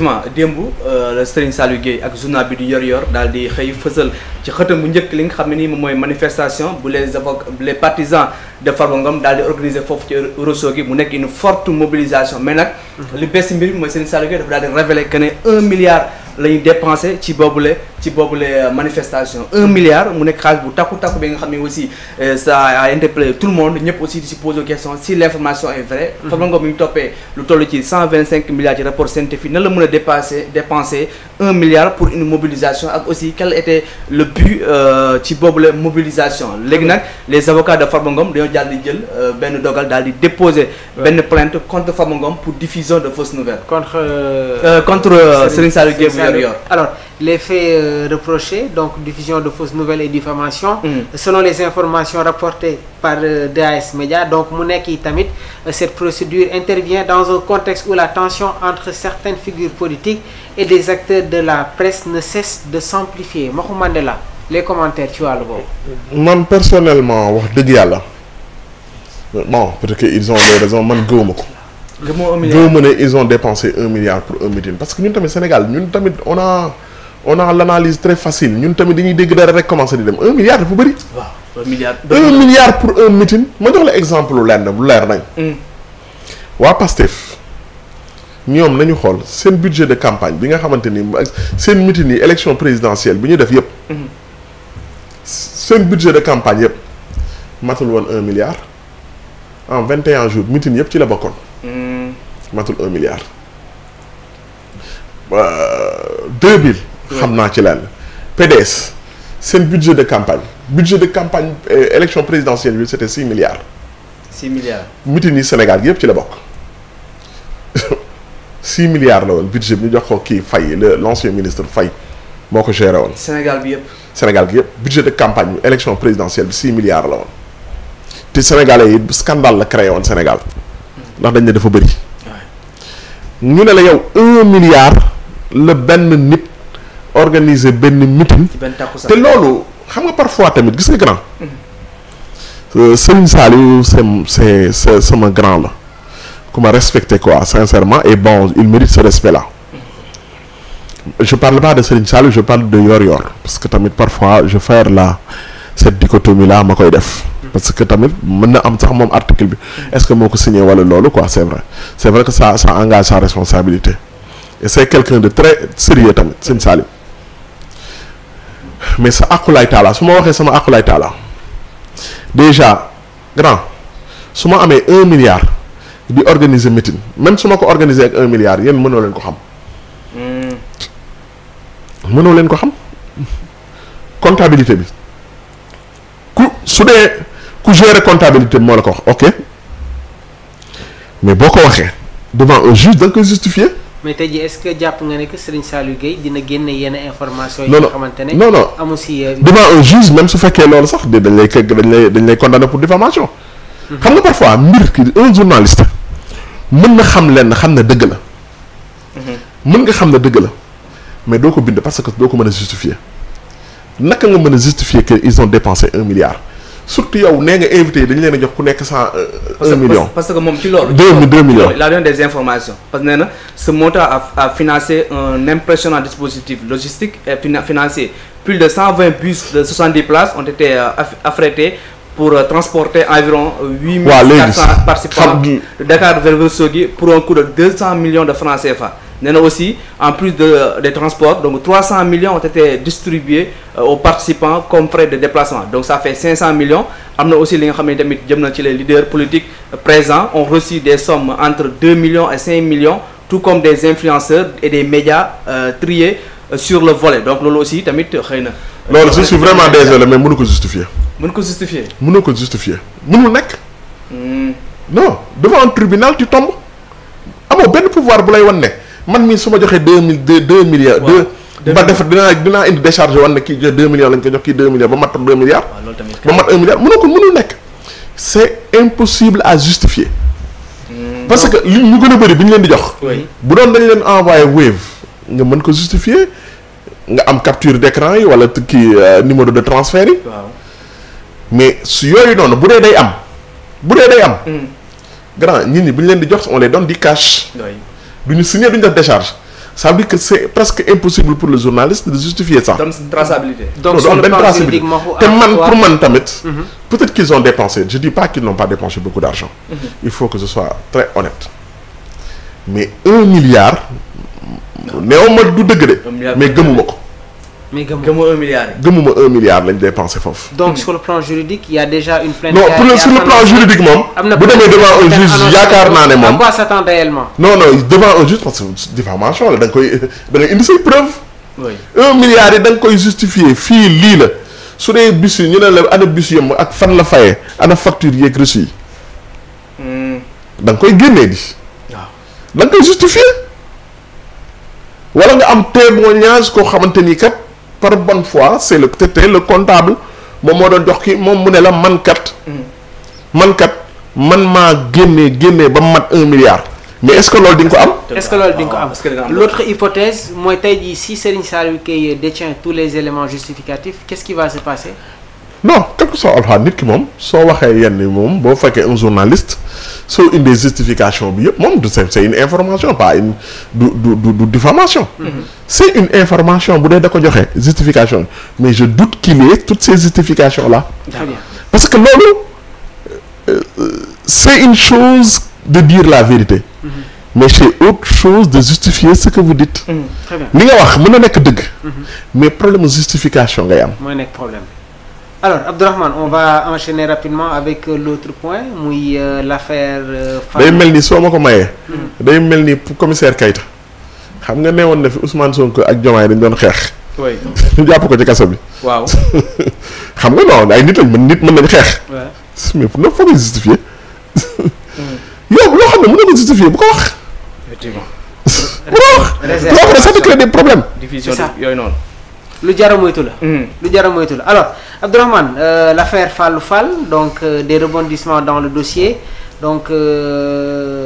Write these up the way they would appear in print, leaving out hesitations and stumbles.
effectivement démb le Serigne Saliou Gueye ak journal bi di yor daal di xëy fësal ci xëtam bu njëkk li nga xam ne nii moom mooy manifestation bu les partisans de Farba Ngom daal di organiser foofu ci Ourossogui mu nekk une forte mobilisation mais nag li bees si mbir bi mooy Serigne Saliou Gueye dafa daal di révéler que ne 1 milliard la ñu dépensé ci boobule manifestation 1 milliard mu nekk xaalis bu takku bi nga xam ne aussi ça a interpellé tout le monde ñëpp aussi di si poser question si l' information est vraie. Farba Ngom mi ñu toppee lu toll ci 125 milliards ci rapport scientifique nan la mën a dépenser 1 milliard pour une mobilisation ak aussi quel était le but ci boobule mobilisation léegi nag les avocats de Farba Ngom dañoo daal di jël benn dogal daal di déposer benn plainte contre Farba Ngom pour diffusion de fausses nouvelles. contre Serigne Saliou Gueye. Alors, les faits reprochés, donc diffusion de fausses nouvelles et diffamation, selon les informations rapportées par DAS Média, donc mu nekk yi tamit cette procédure intervient dans un contexte où la tension entre certaines figures politiques et des acteurs de la presse ne cesse de s'amplifier. Maxu Mandela, les commentaires ci wàllu boobu. Man personnellement wax dëgg yàlla bon peut-être que ils ont des raisons man gëwuma ko. gëwuma ne ils ont dépensé 1 milliard pour un meeting parce que ñun tamit Sénégal ñun tamit on a l'analyse très facile ñun tamit dañuy dégg dara rek commencé di dem 1 milliard dafa bëri. waaw 1 milliard pour un meeting ma jox la exemple lu leer nañ. waa PASTEF ñoom nañu xool seen budget de campagne bi nga xamante ni seen meeting yi élection présidentielle bi ñu def yëpp. seen budget de campagne yëpp matul woon 1 milliard en 21 jours meeting yëpp ci la bokkoon. matul 1 milliard 2000 xam naa ci lenn PDS seen budget de campagne élection présidentielle bi c'était 6 milliards. 6 milliards. meeting yi Sénégal gi yëpp ci la bokk 6 milliards la woon budget bi ñu jox ko kii Faye l'ancien ministre Faye moo ko géré woon. Sénégal gi yëpp budget de campagne élection présidentielle bi 6 milliards la woon te Sénégalais yi scandale la créé woon Sénégal ndax dañ ne dafa bëri. ñu ne la yow 1 milliard la benn nit organiser benn meeting. te loolu xam nga parfois tamit gis nga grand. Serigne Saliou c'est sama grand la ku ma respecté quoi sincèrement et bon il mérite ce respect là. Je parle pas de Serigne Saliou je parle de Yor parce que tamit parfois je faire cette dichotomie là ma koy def. parce que tamit mën na am sax moom article bi est-ce que moo ko signé wala loolu quoi c'est vrai que ça engage sa responsabilité et c'est quelqu'un de très sérieux tamit sëñ Salim mais sa aqulay taala su ma waxee sama aqulay taala déjà grand su ma amee 1 milliard di organiser meeting même su ma ko organiser ak 1 milliard yéen mënoo leen ko xam comptabilité bi su dee ku gérer comptabilité moo la ko wax ok mais boo ko waxee devant un juge da nga koy justifier. mais tey jii est-ce que jàpp nga ne que Serigne Saliou Gueye dina génne yenn information yi nga xamante ne non amu si devant un juge même su fekkee loolu sax dañ lay condamner pour diffamation. xam nga parfois mbir ki un journaliste mën na xam lenn xam ne dëgg la. mën nga xam ne dëgg la mais doo ko bind parce que doo ko mën a justifier naka nga mën a justifier que ils ont dépensé 1 milliard. surtout yow nee nga invité yi dañu leen a jox ku nekk 1 million. parce que moom ci loolu. 2 millions il a donné des informations parce que nee na ce montant a financé un impressionnant dispositif logistique et financier. Plus de 120 bus de 70 places ont été affrétés pour transporter environ 8400 participants de Dakar vers Ourossogui pour un coût de 200 millions de francs CFA. nee na aussi en plus des transports donc 300 millions ont été distribués aux participants comme frais de déplacement donc ça fait 500 millions am na aussi li nga xam ne tamit jëm na ci les leaders politiques présents ont reçu des sommes entre 2 millions et 5 millions tout comme des influenceurs et des médias triés sur le volet donc loolu aussi tamit xëy na. loolu je suis vraiment désolé mais mënu ko justifier. mënoo ko justifier. mënul nekk. non devant un tribunal tu tombes amoo benn pouvoir bu lay wan ne. man mii su ma joxee 2 milliards. ba def dinaa indi décharge wan ne kii 2 millions lañ ko jox kii 2 millions ba mat 2 milliards. ba mat 1 milliard mënul nekk. c'est impossible à justifier. parce que li ñu gën a bëri bi ñu leen di jox. bu doon dañ leen envoyé Wave nga mën ko justifier nga am capture d'écran yi wala kii numéro de transfert yi. mais su yooyu noonu bu dee day am. grand nit ñi bu ñu leen di jox on les donne du cash. du ñu signer duñu def décharge ça veut dire que c'est presque impossible pour le journaliste de justifier ça. donc traçabilité. donc sur le plan juridique te man pour man tamit. peut-être qu'ils ont dépensé je dis pas qu'ils n'ont pas dépensé beaucoup d'argent. il faut que je sois très honnête. mais 1 milliard. néew ma du dëgg de. mais gëmuma ko. mais gëmuma 1 milliard yi. gëmuma 1 milliard lañ dépensé foofu. donc sur le plan juridique il y a déjà une plainte. non sur le plan juridique moom. bu demee devant un juge yaakaar naa ne moom. à quoi s'attend réellement. non devant un juge parce que diffamation la da nga indi say preuve. oui 1 milliard yi da nga koy justifier fii lii la su dee bus yi ñu ne la ana bus yëmm ak fan la fayee ana facture yeeg reçu yi. da nga koy génnee di. waaw da nga koy justifier. wala nga am témoignage koo xamante ni kat par bonne foi c'est le comptable moom moo doon jox ki moom mu ne la man kat man maa génnee ba mat 1 milliard. mais est-ce que loolu di nga ko am. est-ce que loolu di nga ko am l'autre hypothèse mooy tey jii si Serigne Saliou Gueye détient tous les éléments justificatifs qu'est-ce qui va se passer. non quel que soit alxam nit ki moom soo waxee yenn moom boo fekkee un journaliste soo indee justification bi yëpp moom c'est une information pas une du diffamation. c'est une information bu dee da ko joxe justification mais je doute qu'il y ait toutes ces justifications là. très bien parce que loolu c'est une chose de dire la vérité. mais c'est autre chose de justifier ce que vous dites. très bien li nga wax mën na nekk dëgg. mais problème justification ngay am. mooy nekk problème. alors Abdourahmane on va enchaîner rapidement avec l'autre point muy l'affaire day mel ni soo ma ko mayee day mel ni commissaire Keïta xam nga neewoon na fi Ousmane Sonko ak Diomaye dañ doon xeex. oui ñu jàpp ko ci kaso bi. waaw xam nga non ay nit mën nañ xeex. mais pour ne faut que justifier. yow loo xam ne mën na ko justifier bu ko wax. effectivement. bu ko wax. après ça te crée des problèmes. diffusion yooyu noonu. lu jar a moytu la. alors Abdourahmane l'affaire Fallou Fall donc des rebondissements dans le dossier donc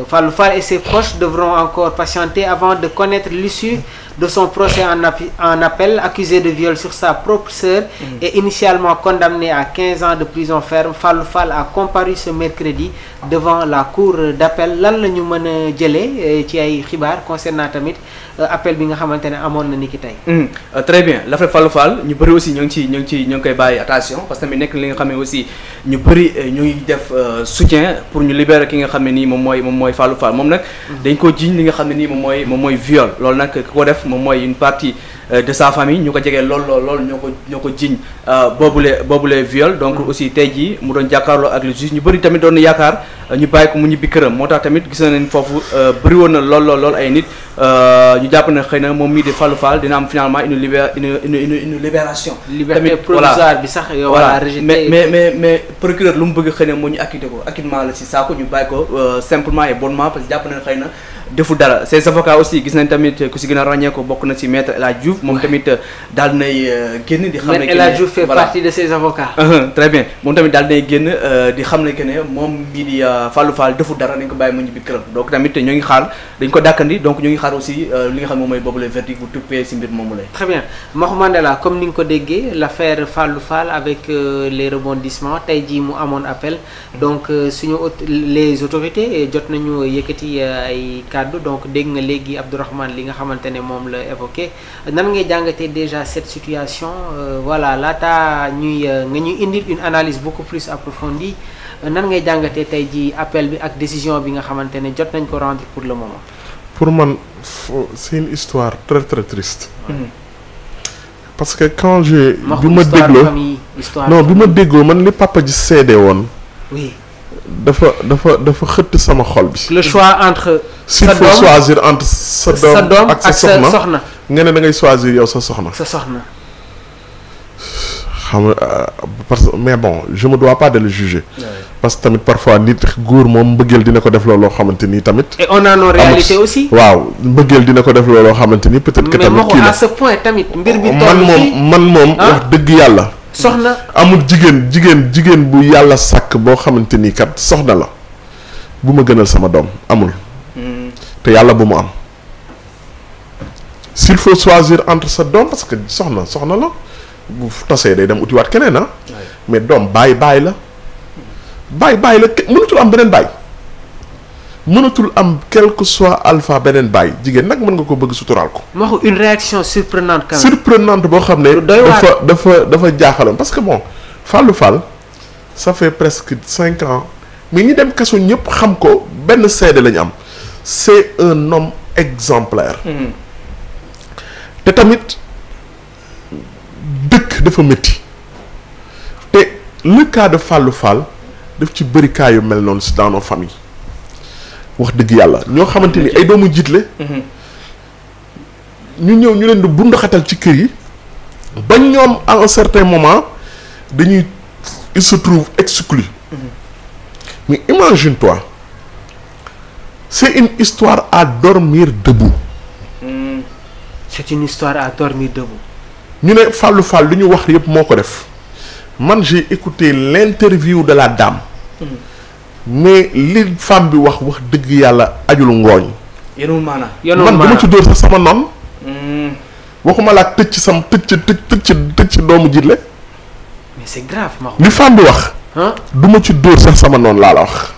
Fallou Fall et ses proches devront encore patienter avant de connaître l'issue de son procès en appel accusé de viol sur sa propre sœur et initialement condamné à 15 ans de prison ferme. Fallou Fall a comparu ce mercredi devant la cour d'appel. lan la ñu mën a jëlee ci ay xibaar concernant tamit appel bi nga xamante ne amoon na ni ki tey. très bien l'affaire Fallou Fall ñu bëri aussi ñoo ngi koy bàyyi attention parce que tamit nekk li nga xam ne aussi ñu bëri ñu ngi def soutien pour ñu libérer ki nga xam ne nii moom mooy Fallou Fall moom nag dañ ko jiiñ li nga xam ne nii moom mooy viol loolu nag ko def moom mooy une partie de sa famille ñu ko jegee lool ñoo ko jiiñ boobule viol donc aussi tey jii mu doon jàkkaarloo ak le juge ñu bëri tamit doon na yaakaar ñu bàyyi ko mu ñibbi këram moo tax tamit gis nañ foofu bëri woon na lool ay nit ñu jàpp ne xëy na moom mii di Fallou Fall dina am finalement une libération. liberté provisoire bi sax yow. voilà mais procureur lu mu bëgg xëy na moo ñu acquitté ko acquittement la si saako ñu bàyyi ko simplement et bonnement parce que jàpp nañ xëy na deful dara ses avocats aussi gis nañ tamit ku si gën a ràññee ko bokk na si maître El Hadj Diouf moom tamit daal nay génn di xam ne El Hadj Diouf fait partie de ses avocats. très bien moom tamit daal nay génn di xam ne que ne moom mii di Fallou Fall deful dara nañ ko bàyyi mu ñibbi këram donc tamit ñoo ngi xaar dañ ko dàkkandi donc ñu ngi xaar aussi li nga xam moom mooy boobu le verdict bu tuppee si mbir moomu lay. très bien Mahou Mandela comme ni nga ko déggee l'affaire Fallou Fall avec les rebondissements tey jii mu amoon appel donc les autorités jot nañu yëkkati ay kàddu donc dégg nga léegi Abdourahmane li nga xamante ne moom la évoqué nan ngay jàngatee déjà cette situation voilà laata nga ñuy indil une analyse beaucoup plus approfondie nan ngay jàngatee tey jii appel bi ak décision bi nga xamante ne jot nañ ko rendre pour le moment. pour man c'est une histoire très très triste. parce que quand bi ma dégloo man li papa ji seede woon. oui. dafa xëtt sama xol bi. le choix entre. s'il faut choisir entre sa doom ak sa soxna nga ne da ngay choisir yow sa soxna. xam nga parce que mais bon je me dois pas de le juger. parce que tamit parfois nit góor moom mbëggeel dina ko def looloo xamante ni tamit. et on a nos réalités aussi. waaw mbëggeel dina ko def looloo xamante ni peut-être que tamit kii la mais à ce point tamit mbir bi toll fii man moom wax dëgg yàlla. soxna amul jigéen bu yàlla sàkk boo xamante ni kat soxna la bu ma gënal sama doom amul. te yàlla bu mu am. s'il faut choisir entre sa doom parce que soxna la. bu tasee day dem utiwaat keneen mais doom bàyyi la mënutul am beneen bàyyi mënatul am quel que soit alpha beneen baay jigéen nag mën nga ko bëgg suturaal ko. ma wax une réaction surprenante quand même. surprenante boo xam ne. dafa jaaxaloon parce que bon Fallou Fall ça fait presque 5 ans mais ñi dem kaso ñëpp xam ko benn seede la ñu am c'est un homme exemplaire. te tamit dëkk dafa métti te le cas de Fallou Fall daf ci bëri cas yu mel noonu si dans nos familles. wax dëgg yàlla ñoo xamante ni ay doomu jiitle ñu ñëw ñu leen di bundaxatal ci kër yi ba ñoom à un certain moment dañuy il se trouve exclu mais imagine-toi c'est une histoire à dormir debout. C'est une histoire à dormir debout. ñu ne Fallou Fall li ñu wax yëpp moo ko def man j'ai écouté l'interview de la dame. mais li femme bi wax dëgg yàlla ajul ngooñ. yenul maana man dama ci dóor sax sama noon. waxuma laa tëj ci sam tëj ci doomu jiitle. mais c'est grave ma li femme bi wax. du ma ci dóor sax sama noon laa la wax.